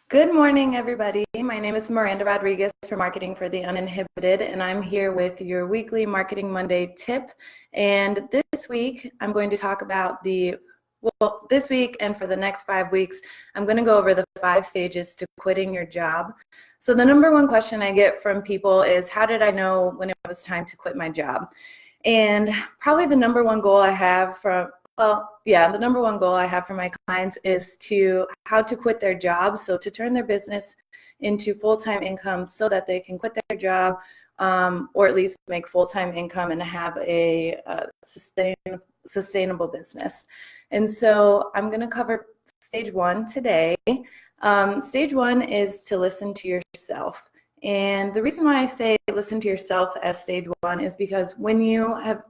Good morning, everybody. My name is Miranda Rodriguez from Marketing for the Uninhibited, and I'm here with your weekly Marketing Monday tip. And this week, I'm going to talk about this week and for the next 5 weeks, I'm going to go over the 5 stages to quitting your job. So the number one question I get from people is, how did I know when it was time to quit my job? And probably the number one goal I have the number one goal I have for my clients is how to quit their jobs, so to turn their business into full-time income so that they can quit their job or at least make full-time income and have a sustainable business. And so I'm going to cover stage 1 today. Stage 1 is to listen to yourself. And the reason why I say listen to yourself as stage 1 is because when you have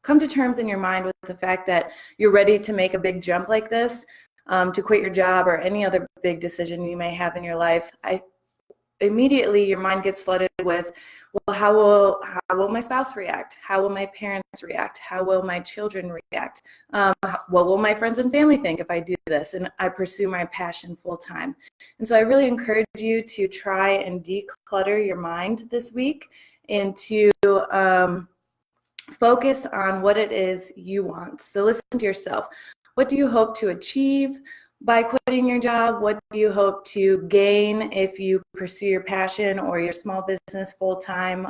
come to terms in your mind with the fact that you're ready to make a big jump like this, to quit your job or any other big decision you may have in your life, immediately your mind gets flooded with, well, how will my spouse react? How will my parents react? How will my children react? What will my friends and family think if I do this and I pursue my passion full time? And so I really encourage you to try and declutter your mind this week and to focus on what it is you want. So listen to yourself. What do you hope to achieve by quitting your job? What do you hope to gain if you pursue your passion or your small business full time?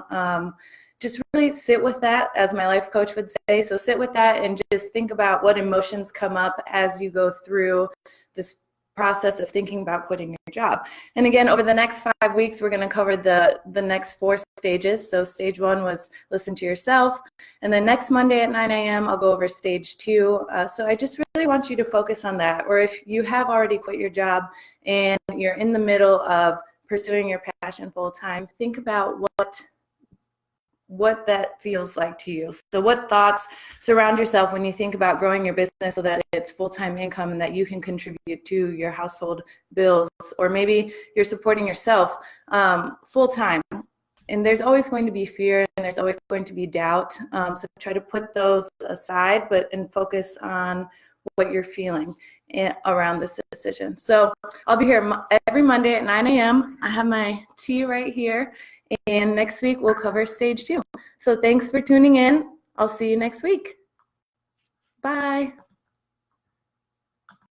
Just really sit with that, as my life coach would say. So sit with that and just think about what emotions come up as you go through this process of thinking about quitting your job. And again, over the next 5 weeks, we're going to cover the next 4 stages. So stage 1 was listen to yourself. And then next Monday at 9 a.m., I'll go over stage 2. So I just really want you to focus on that. Or if you have already quit your job and you're in the middle of pursuing your passion full time, think about what that feels like to you. So what thoughts surround yourself when you think about growing your business so that it's full-time income and that you can contribute to your household bills, or maybe you're supporting yourself full-time. And there's always going to be fear and there's always going to be doubt. So try to put those aside and focus on what you're feeling around this decision. So I'll be here every Monday at 9 a.m. I have my tea right here. And next week, we'll cover stage 2. So thanks for tuning in. I'll see you next week. Bye.